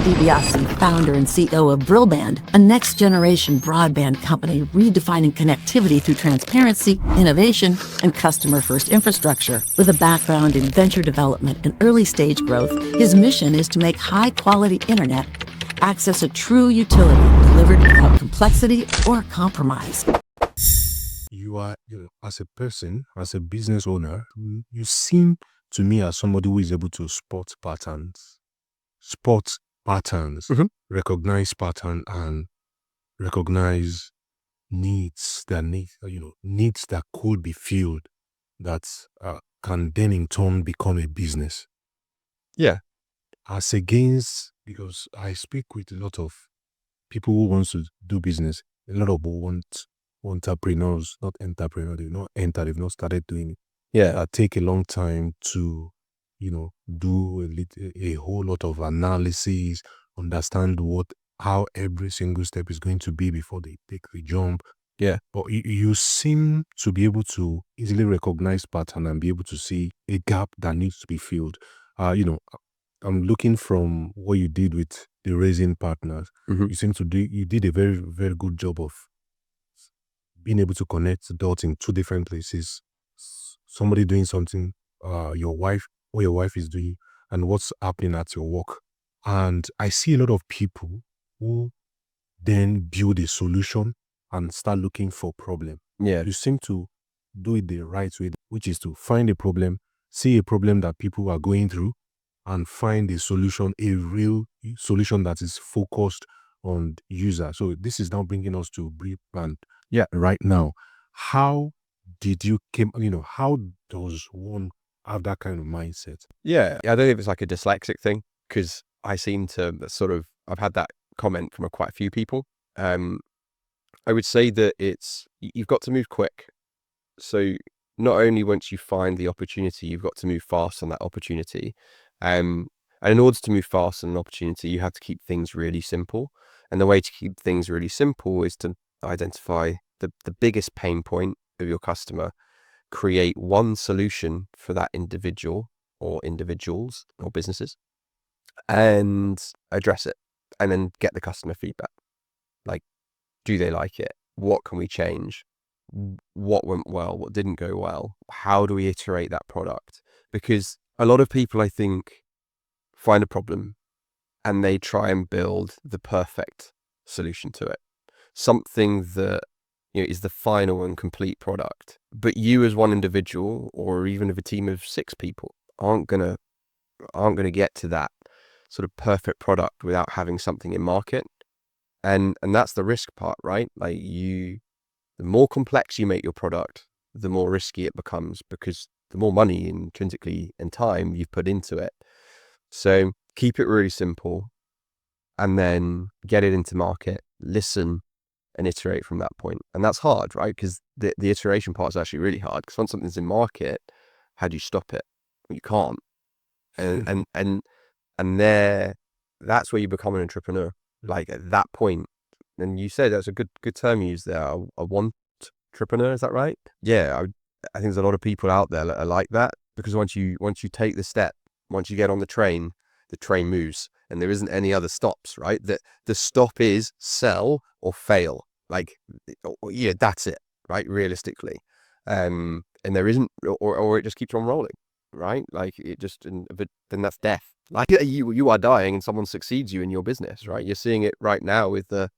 Duncan founder and CEO of Brillband, a next-generation broadband company redefining connectivity through transparency, innovation, and customer-first infrastructure. With a background in venture development and early-stage growth, his mission is to make high-quality internet access a true utility delivered without complexity or compromise. You are, as a person, as a business owner, you seem to me as somebody who is able to spot patterns, recognize pattern, and recognize needs that could be filled, that can then in turn become a business. Yeah. As against, because I speak with a lot of people who want to do business, a lot of people entrepreneurs, not entrepreneurs, they've not started doing it. Yeah. Take a long time to, do a whole lot of analysis, understand how every single step is going to be before they take the jump. Yeah. But you seem to be able to easily recognize pattern and be able to see a gap that needs to be filled. I'm looking from what you did with the raising partners. Mhm. You did a very, very good job of being able to connect the dots in two different places. Somebody doing something, what your wife is doing, and what's happening at your work. And I see a lot of people who then build a solution and start looking for problem. Yeah. You seem to do it the right way, which is to find a problem, see a problem that people are going through, and find a solution, a real solution that is focused on the user. So this is now bringing us to Brillband. Yeah. Right now, how how does one have that kind of mindset? Yeah. I don't know if it's like a dyslexic thing, because I seem to I've had that comment from quite a few people. I would say that you've got to move quick. So not only once you find the opportunity, you've got to move fast on that opportunity. And in order to move fast on an opportunity, you have to keep things really simple. And the way to keep things really simple is to identify the biggest pain point of your customer, create one solution for that individual or individuals or businesses, and address it, and then get the customer feedback. Like, do they like it? What can we change? What went well? What didn't go well? How do we iterate that product? Because a lot of people, I think, find a problem and they try and build the perfect solution to it. Something that is the final and complete product. But you as one individual, or even if a team of 6 people, aren't gonna get to that sort of perfect product without having something in market. And that's the risk part, right? Like the more complex you make your product, the more risky it becomes, because the more money intrinsically and time you've put into it. So keep it really simple and then get it into market, listen and iterate from that point. And that's hard, right? Because the iteration part is actually really hard, because once something's in market, how do you stop it? You can't. And that's where you become an entrepreneur. Like at that point, and you said that's a good term you used there, a want-entrepreneur, is that right? Yeah, I think there's a lot of people out there that are like that, because once you take the step, once you get on the train moves, and there isn't any other stops, right? The stop is sell or fail. Like, yeah, that's it, right? Realistically, and there isn't, or it just keeps on rolling, right? Like but then that's death. Like you are dying and someone succeeds you in your business, right? You're seeing it right now with the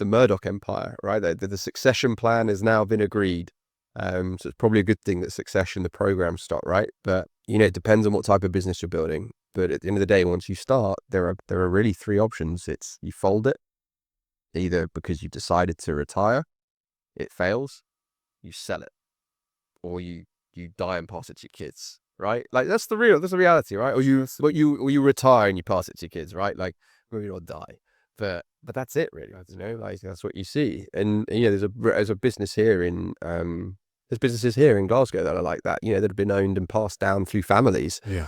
Murdoch empire, right? The succession plan has now been agreed. So it's probably a good thing that Succession, the program, stopped, right? But it depends on what type of business you're building. But at the end of the day, once you start, there are really 3 options. It's you fold it, either because you've decided to retire, it fails, you sell it, or you die and pass it to your kids, right? Like that's the reality, right? Or you retire and you pass it to your kids, right? Like maybe you'll die, but that's it, really. I don't know, like that's what you see. And there's a business here in there's businesses here in Glasgow that are like that, that have been owned and passed down through families. Yeah.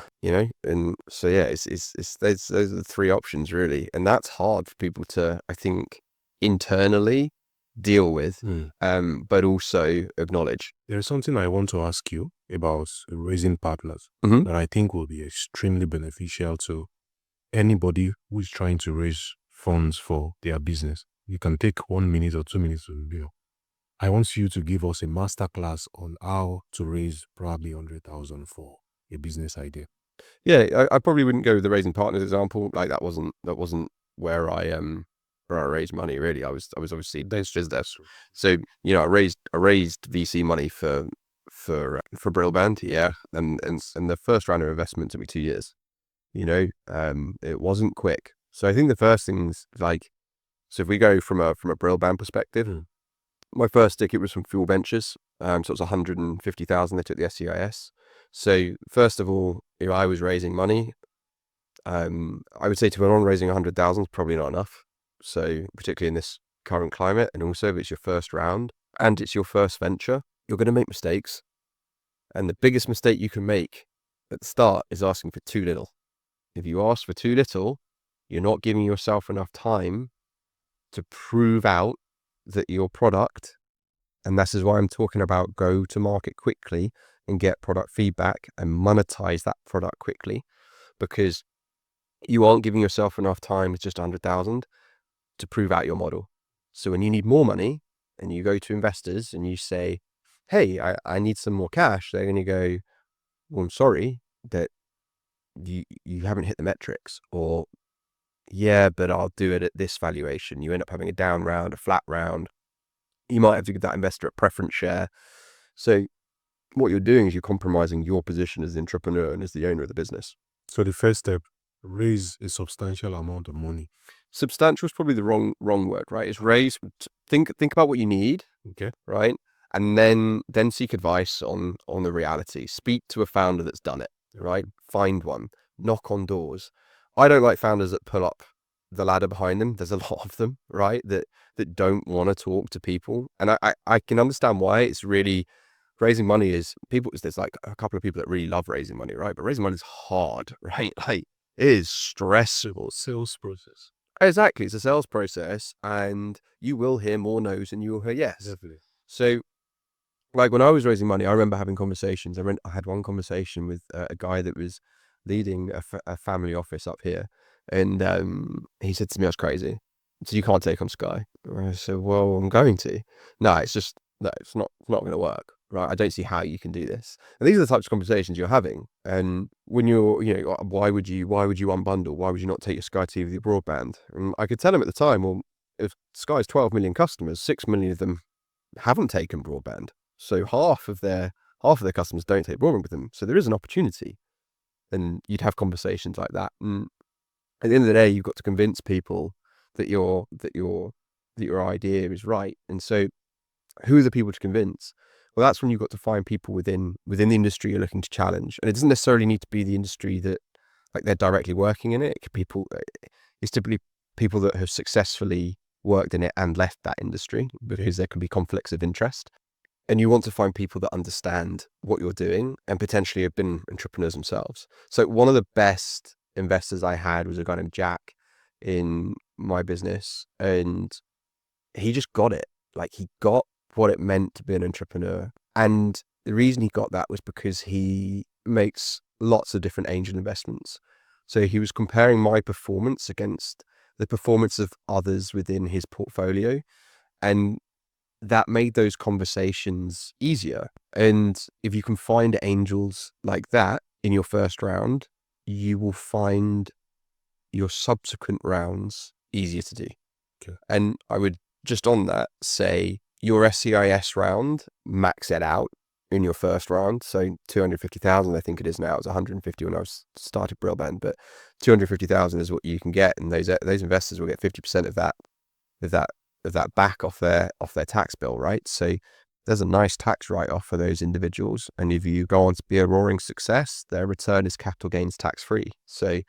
And so yeah, it's those are the 3 options really, and that's hard for people to, I think, internally deal with, but also acknowledge. There's something I want to ask you about raising partners Mhm. that I think will be extremely beneficial to anybody who is trying to raise funds for their business, you can take 1 minute or 2 minutes to I want you to give us a masterclass on how to raise probably 100,000 for a business idea. Yeah, I probably wouldn't go with the raising partners example. Like that wasn't where I raised money really. I was obviously business. So I raised VC money for Brillband, yeah, and the first round of investment took me 2 years. It wasn't quick. So I think the first thing's like, so if we go from a Brillband perspective, my first ticket was from Fuel Ventures. So it was 150,000. They took the SCIS. So first of all, if I was raising money, I would say to anyone raising 100,000 is probably not enough. So particularly in this current climate, and also if it's your first round and it's your first venture, you're going to make mistakes. And the biggest mistake you can make at the start is asking for too little. If you ask for too little, you're not giving yourself enough time to prove out that your product, and this is why I'm talking about go to market quickly and get product feedback and monetize that product quickly, because you aren't giving yourself enough time with just 100,000 to prove out your model. So when you need more money and you go to investors and you say, hey, I need some more cash, they're going to go, well, I'm sorry that you haven't hit the metrics, or yeah, but I'll do it at this valuation. You end up having a down round, a flat round. You might have to give that investor a preference share. So what you're doing is you're compromising your position as the entrepreneur and as the owner of the business. So the first step, raise a substantial amount of money. Substantial is probably the wrong word, right? It's raise. Think about what you need, okay, right? And then seek advice on the reality. Speak to a founder that's done it, right? Find one. Knock on doors. I don't like founders that pull up the ladder behind them. There's a lot of them, right? That don't want to talk to people. And I can understand why. It's really, raising money is, there's like a couple of people that really love raising money, right? But raising money is hard, right? Like it is stressful. Sales process. Exactly. It's a sales process, and you will hear more no's than you will hear yes. Definitely. So like when I was raising money, I remember having conversations. I had one conversation with a guy that was leading a family office up here. And he said to me, I was crazy. So you can't take on Sky. And I said, well, I'm going to. No, it's not going to work. Right. I don't see how you can do this. And these are the types of conversations you're having. And when you're, why would you unbundle? Why would you not take your Sky TV with your broadband? And I could tell him at the time, well, if Sky's 12 million customers, 6 million of them haven't taken broadband. So half of their customers don't take broadband with them. So there is an opportunity. And you'd have conversations like that. And at the end of the day, you've got to convince people that your idea is right. And so who are the people to convince? Well, that's when you've got to find people within the industry you're looking to challenge. And it doesn't necessarily need to be the industry that like they're directly working in it. It's typically people that have successfully worked in it and left that industry, because there can be conflicts of interest. And you want to find people that understand what you're doing and potentially have been entrepreneurs themselves. So one of the best investors I had was a guy named Jack in my business, and he just got it. Like he got what it meant to be an entrepreneur. And the reason he got that was because he makes lots of different angel investments. So he was comparing my performance against the performance of others within his portfolio. And that made those conversations easier. And if you can find angels like that in your first round, you will find your subsequent rounds easier to do. Okay. And I would just on that say your SCIS round, max it out in your first round. So 250,000, I think it is now. It was 150 when I started Brillband, but 250,000 is what you can get. And those investors will get 50% of that back off their tax bill, right? So there's a nice tax write-off for those individuals. And if you go on to be a roaring success, their return is capital gains tax-free. So,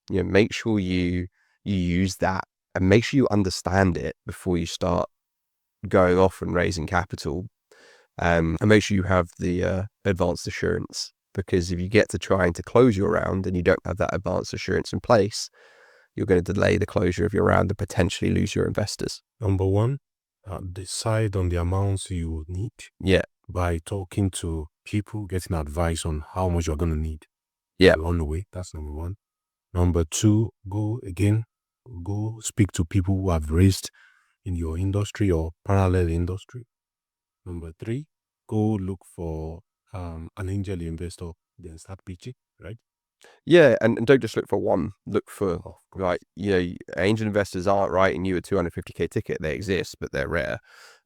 make sure you use that and make sure you understand it before you start going off and raising capital. And make sure you have the advanced assurance, because if you get to trying to close your round and you don't have that advanced assurance in place, you're going to delay the closure of your round and potentially lose your investors. Number one, decide on the amounts you will need. Yeah. By talking to people, getting advice on how much you're going to need. Yeah. Along the way. That's number one. Number 2, go speak to people who have raised in your industry or parallel industry. Number 3, go look for an angel investor, then start pitching, right? Yeah, and don't just look for one. Look for, Of course. right, angel investors aren't writing you a 250k ticket. They exist, but they're rare.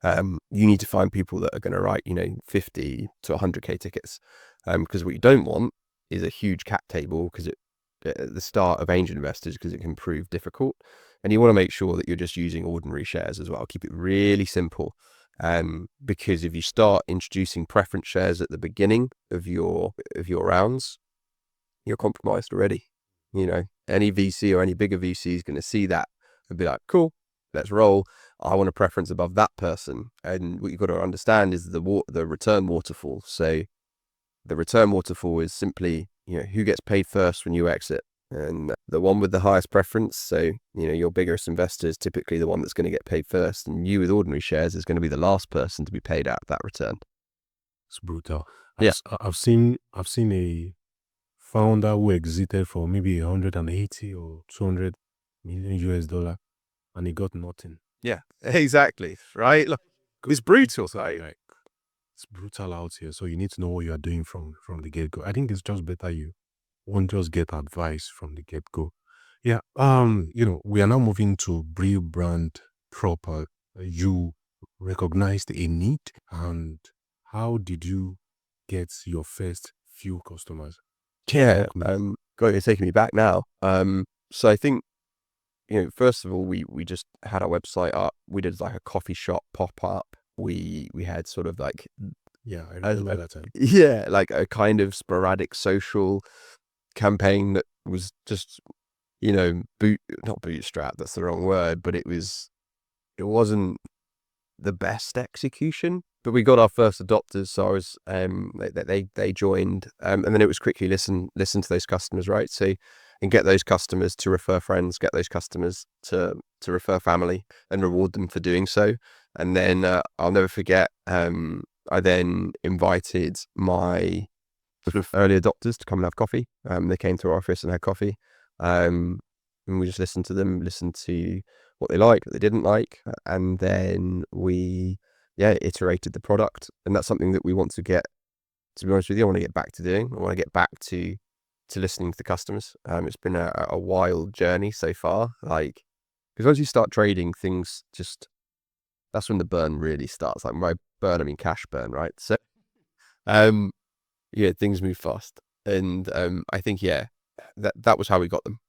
You need to find people that are going to write, 50 to 100k tickets. Because what you don't want is a huge cap table because at the start of angel investors, because it can prove difficult. And you want to make sure that you're just using ordinary shares as well. Keep it really simple. Because if you start introducing preference shares at the beginning of your rounds, you're compromised already. Any VC or any bigger VC is going to see that and be like, cool, let's roll. I want a preference above that person. And what you've got to understand is the return waterfall. So the return waterfall is simply, who gets paid first when you exit. And the one with the highest preference, so, your biggest investor is typically the one that's going to get paid first. And you with ordinary shares is going to be the last person to be paid out of that return. It's brutal. Yeah. I've seen a founder who exited for maybe 180 or 200 million US dollar, and he got nothing. Yeah, exactly. Right. Look, it's brutal. Like, it's brutal out here. So you need to know what you are doing from the get-go. I think it's just better you won't just get advice from the get-go. Yeah. We are now moving to Brillband proper. You recognized a need, and how did you get your first few customers? Yeah. Talk me. God, you're taking me back now. So I think, first of all, we just had our website up. We did like a coffee shop pop-up. We had sort of like, Yeah, I remember that time. yeah, like a kind of sporadic social campaign that was just, not bootstrap, that's the wrong word, but it wasn't the best execution. But we got our first adopters, so I was they joined, and then it was quickly listen to those customers, right? So, and get those customers to refer friends, get those customers to refer family, and reward them for doing so. And then I'll never forget, I then invited my sort of early adopters to come and have coffee. They came to our office and had coffee, and we just listened to them, listened to what they liked, what they didn't like, and then we iterated the product. And that's something that we want to get, to be honest with you, I want to get back to doing. I want to get back to listening to the customers. It's been a wild journey so far, like, because once you start trading, things just, that's when the burn really starts. Like, by burn, I mean cash burn, right? So things move fast, and I think that was how we got them.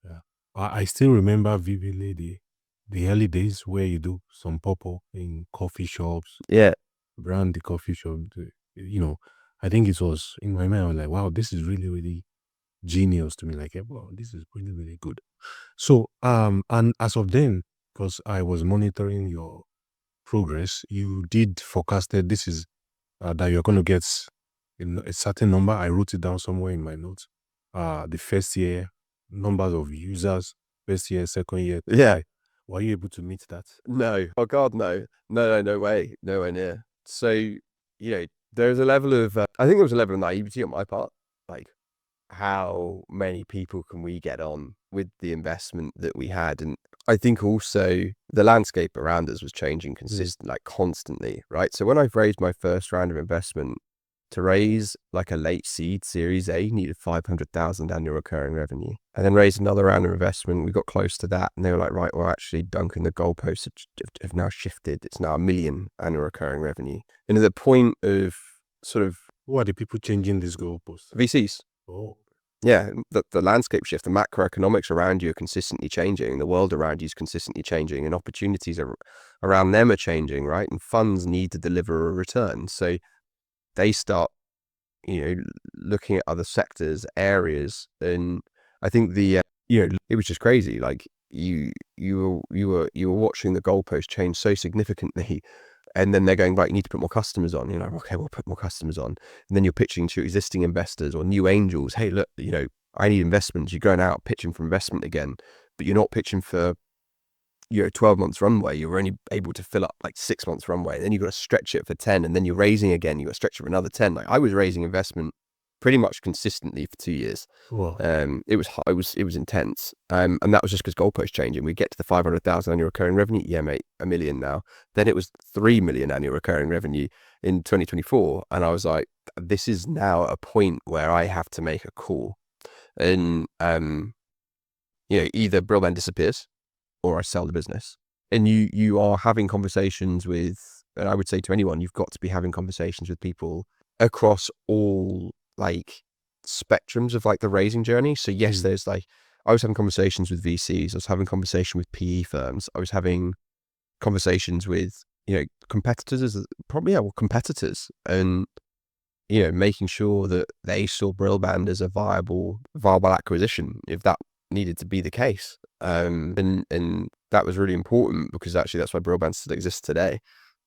Yeah, I still remember vividly the early days where you do some pop-up in coffee shops. Yeah, Brand the coffee shop. I think it was in my mind. I was like, wow, this is really, really genius to me. Like, wow, this is really, really good. So, and as of then, because I was monitoring your progress, you did forecasted this is that you're going to get a certain number. I wrote it down somewhere in my notes. The first year numbers of users, first year, second year. yeah. Were you able to meet that? No. Oh God, no. No way. Nowhere near. So, there's a level of, I think there was a level of naivety on my part. Like, how many people can we get on with the investment that we had? And I think also the landscape around us was changing constantly, right? So when I've raised my first round of investment, to raise like a late seed Series A, needed 500,000 annual recurring revenue. And then raised another round of investment. We got close to that, and they were like, right, well, actually, Duncan, the goalposts have now shifted. It's now 1 million annual recurring revenue. And at the point of sort of, Who are the people changing this goalpost? VCs. Oh, Yeah, the landscape shift, the macroeconomics around you are consistently changing. The world around you is consistently changing, and opportunities around them are changing, right? And funds need to deliver a return. So they start, looking at other sectors, areas. And I think it was just crazy. Like, you were watching the goalpost change so significantly. And then they're going, right, you need to put more customers on. You're like, okay, we'll put more customers on. And then you're pitching to existing investors or new angels. Hey, look, I need investments. You're going out pitching for investment again, but you're not pitching for 12 months runway. You're only able to fill up like 6 months runway. Then you've got to stretch it for 10, and then you're raising again. You got to stretch it for another 10. Like, I was raising investment pretty much consistently for 2 years. Wow. It was intense. And that was just because goalposts changing. We get to the 500,000 annual recurring revenue. Yeah, mate, 1 million now. Then it was 3 million annual recurring revenue in 2024. And I was like, this is now a point where I have to make a call. And, either Brillband disappears or I sell the business. And you are having conversations with, and I would say to anyone, you've got to be having conversations with people across all like spectrums of like the raising journey. So yes, there's like, I was having conversations with VCs, I was having conversation with PE firms, I was having conversations with, competitors, competitors, and, making sure that they saw Brillband as a viable acquisition if that needed to be the case. And that was really important because actually that's why Brillband still exists today.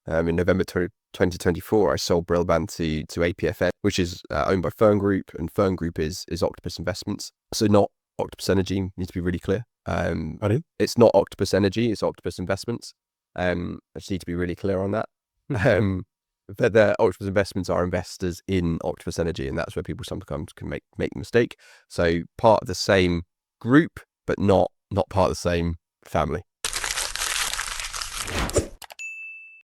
In November 2024, I sold Brillband to APFN, which is owned by Fern Group, and Fern Group is Octopus Investments. So not Octopus Energy, needs to be really clear. It's not Octopus Energy, it's Octopus Investments. I just need to be really clear on that. But the Octopus Investments are investors in Octopus Energy, and that's where people sometimes can make a mistake. So part of the same group, but not part of the same family.